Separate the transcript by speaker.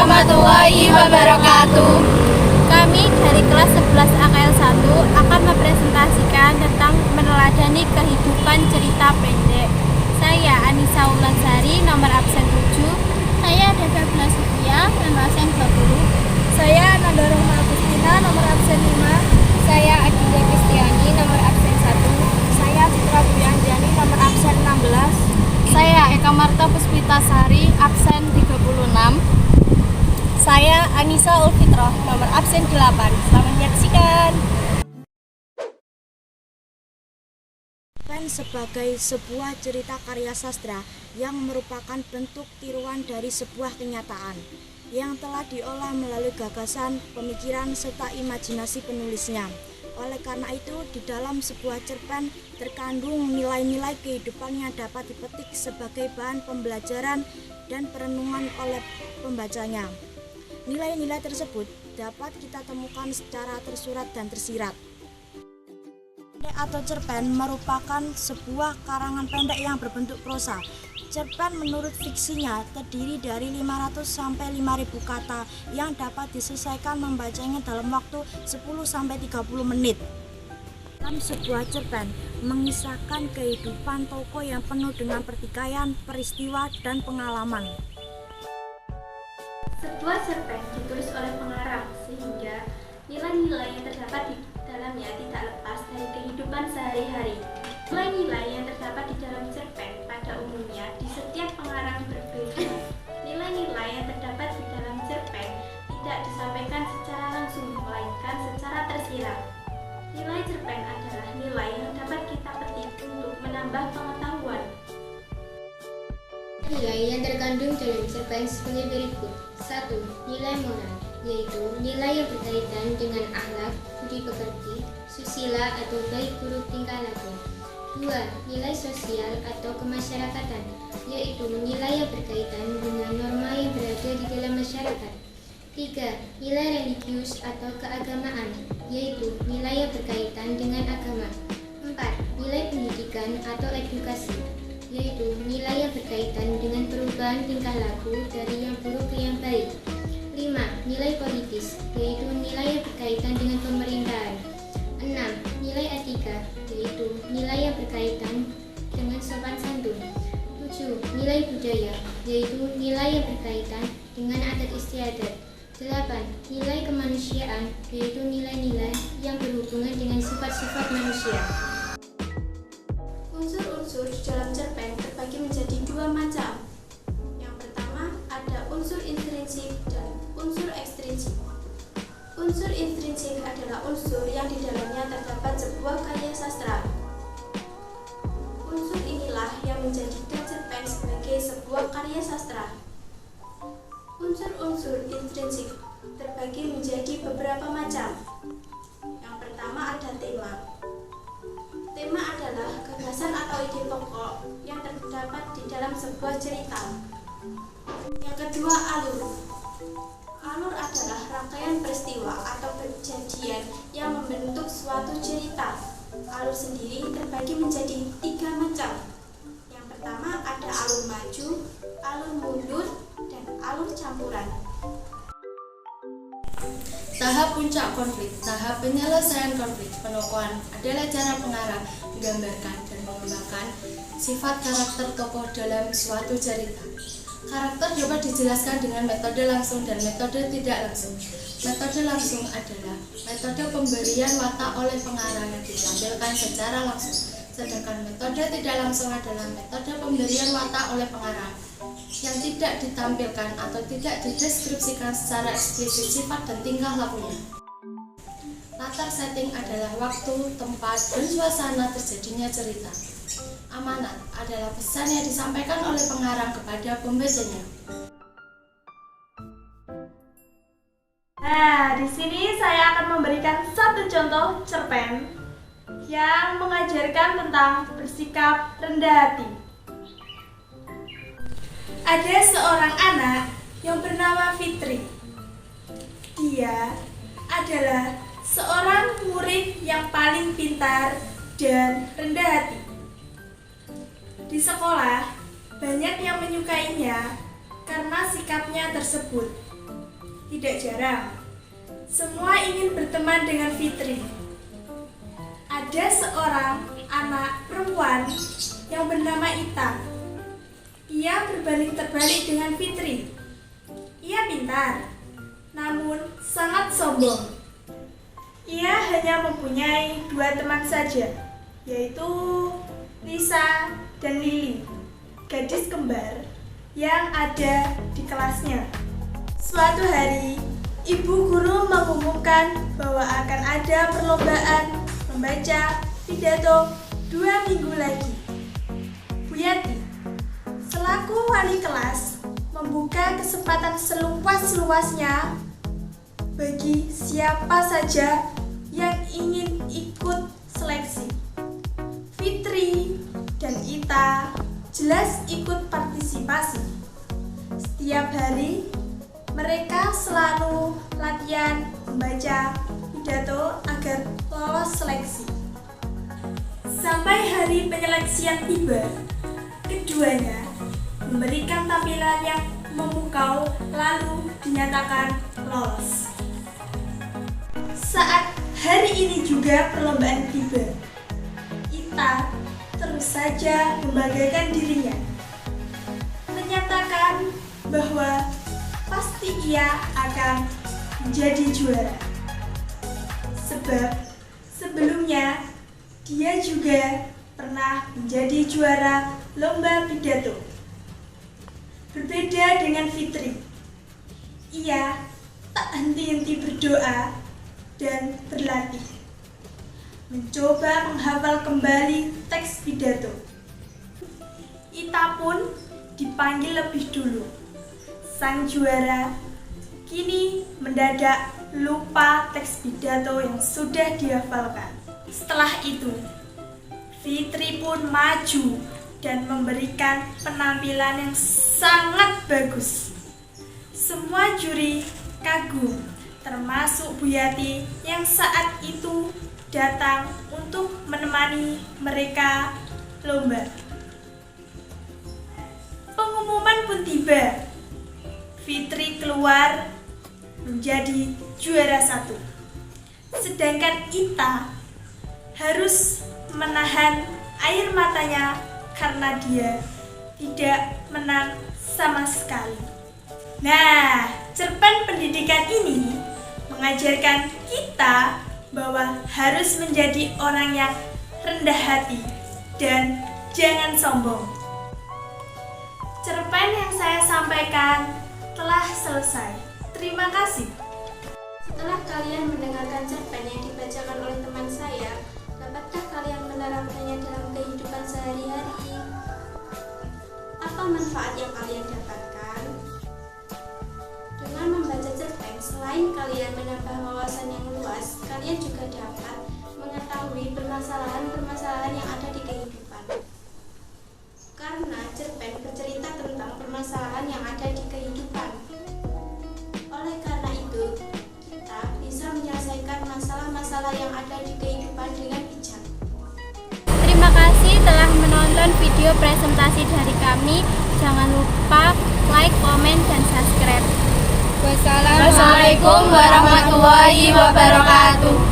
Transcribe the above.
Speaker 1: warahmatullahi wabarakatuh.
Speaker 2: Kami dari kelas 11 AKL 1 akan mempresentasikan tentang meneladani kehidupan cerita pendek. Saya Anissa Ulansari, nomor absen 7.
Speaker 3: Saya Deva Blasufia, nomor absen 20.
Speaker 4: Saya Nanda Rohma Agustina, nomor absen 5.
Speaker 5: Saya Adinda Kristiani, nomor absen 1.
Speaker 4: Saya Citra Dwi Anjani, nomor absen 16.
Speaker 2: Saya Eka Marta Puspitasari, absen 36.
Speaker 5: Saya Anissa Ulfitroh, nomor absen 8. Selamat menyaksikan.
Speaker 4: Cerpen sebagai sebuah cerita karya sastra yang merupakan bentuk tiruan dari sebuah kenyataan yang telah diolah melalui gagasan, pemikiran, serta imajinasi penulisnya. Oleh karena itu, di dalam sebuah cerpen terkandung nilai-nilai kehidupan yang dapat dipetik sebagai bahan pembelajaran dan perenungan oleh pembacanya. Nilai-nilai tersebut dapat kita temukan secara tersurat dan tersirat. Pendek atau cerpen merupakan sebuah karangan pendek yang berbentuk prosa. Cerpen menurut fiksinya terdiri dari 500 sampai 5.000 kata yang dapat diselesaikan membacanya dalam waktu 10 sampai 30 menit. Dalam sebuah cerpen mengisahkan kehidupan tokoh yang penuh dengan pertikaian, peristiwa, dan pengalaman.
Speaker 6: Sebuah cerpen ditulis oleh pengarang sehingga nilai-nilai yang terdapat di dalamnya tidak lepas dari kehidupan sehari-hari. Nilai-nilai yang terdapat di dalam cerpen pada umumnya di setiap pengarang berbeda. Nilai-nilai yang terdapat di dalam cerpen tidak disampaikan secara langsung, melainkan secara tersirat. Nilai cerpen adalah nilai yang dapat kita petik untuk menambah pengetahuan.
Speaker 7: Nilai yang terkandung dalam cerpen sebagai berikut. 1. Nilai moral, yaitu nilai yang berkaitan dengan akhlak, budi pekerti, susila atau baik buruk tingkah laku. 2. Nilai sosial atau kemasyarakatan, yaitu nilai yang berkaitan dengan norma yang berada di dalam masyarakat. 3. Nilai religius atau keagamaan, yaitu nilai yang berkaitan dengan agama. 4. Nilai pendidikan atau edukasi, yaitu nilai yang berkaitan dengan perubahan tingkah laku dari yang buruk ke yang baik. 5. Nilai politis, yaitu nilai yang berkaitan dengan pemerintahan. 6. Nilai etika, yaitu nilai yang berkaitan dengan sopan santun. 7. Nilai budaya, yaitu nilai yang berkaitan dengan adat istiadat. 8. Nilai kemanusiaan, yaitu nilai-nilai yang berhubungan dengan sifat-sifat manusia.
Speaker 6: Unsur-unsur di dalam cerpen terbagi menjadi dua macam. Yang pertama ada unsur intrinsik dan unsur ekstrinsik. Unsur intrinsik adalah unsur yang di dalamnya terdapat sebuah karya sastra. Unsur inilah yang menjadikan cerpen sebagai sebuah karya sastra. Unsur-unsur intrinsik terbagi menjadi beberapa macam. Yang pertama ada tema. Tema adalah gagasan atau ide pokok yang terdapat di dalam sebuah cerita. Yang kedua, alur. Alur adalah rangkaian peristiwa atau kejadian yang membentuk suatu cerita. Alur sendiri terbagi menjadi 3 macam. Yang pertama ada alur maju, alur mundur, dan alur campuran.
Speaker 1: Tahap puncak konflik, tahap penyelesaian konflik, penokohan adalah cara pengarang menggambarkan dan mengembangkan sifat karakter tokoh dalam suatu cerita. Karakter dapat dijelaskan dengan metode langsung dan metode tidak langsung. Metode langsung adalah metode pemberian watak oleh pengarang yang ditampilkan secara langsung, sedangkan metode tidak langsung adalah metode pemberian watak oleh pengarang yang tidak ditampilkan atau tidak dideskripsikan secara eksplisit sifat dan tingkah lakunya. Latar setting adalah waktu, tempat, dan suasana terjadinya cerita. Amanat adalah pesan yang disampaikan oleh pengarang kepada pembacanya.
Speaker 8: Nah, di sini saya akan memberikan satu contoh cerpen yang mengajarkan tentang bersikap rendah hati. Ada seorang anak yang bernama Fitri. Dia adalah seorang murid yang paling pintar dan rendah hati. Di sekolah, banyak yang menyukainya karena sikapnya tersebut. Tidak jarang, semua ingin berteman dengan Fitri. Ada seorang anak perempuan yang bernama Ita. Ia berbanding terbalik dengan Fitri. Ia pintar, namun sangat sombong. Ia hanya mempunyai 2 teman saja, yaitu Lisa dan Lily, gadis kembar yang ada di kelasnya. Suatu hari, ibu guru mengumumkan bahwa akan ada perlombaan membaca pidato 2 minggu lagi. Bu Yati, selaku wali kelas, membuka kesempatan seluas-luasnya bagi siapa saja yang ingin ikut seleksi. Fitri dan Ita jelas ikut partisipasi. Setiap hari mereka selalu latihan membaca pidato agar lolos seleksi. Sampai hari penyeleksian tiba, keduanya memberikan tampilan yang memukau lalu dinyatakan lolos. Saat hari ini juga perlombaan tiba, Ita terus saja membanggakan dirinya, menyatakan bahwa pasti ia akan menjadi juara. Sebab sebelumnya dia juga pernah menjadi juara lomba pidato. Berbeda dengan Fitri, ia tak henti-henti berdoa dan berlatih, mencoba menghafal kembali teks pidato. Ita pun dipanggil lebih dulu. Sang juara kini mendadak lupa teks pidato yang sudah dihafalkan. Setelah itu, Fitri pun maju dan memberikan penampilan yang sangat bagus. Semua juri kagum, termasuk Bu Yati yang saat itu datang untuk menemani mereka lomba. Pengumuman pun tiba. Fitri keluar menjadi juara 1. Sedangkan Ita harus menahan air matanya karena dia tidak menang sama sekali. Nah, cerpen pendidikan ini mengajarkan kita bahwa harus menjadi orang yang rendah hati dan jangan sombong. Cerpen yang saya sampaikan telah selesai. Terima kasih.
Speaker 6: Setelah kalian mendengarkan cerpen yang dibacakan oleh teman saya, dapatkah kalian menerapkannya dalam kehidupan sehari-hari? Apa manfaat yang kalian dapatkan? Dengan membaca cerpen, selain kalian menambah wawasan yang luas, kalian juga dapat mengetahui permasalahan-permasalahan yang ada di kehidupan. Karena cerpen bercerita tentang permasalahan yang ada di kehidupan. Oleh karena itu, kita bisa menyelesaikan masalah-masalah yang ada di kehidupan dengan bijak.
Speaker 2: Terima kasih telah menonton video presentasi dari kami. Jangan lupa like, komen, dan subscribe.
Speaker 5: Wassalamualaikum warahmatullahi wabarakatuh.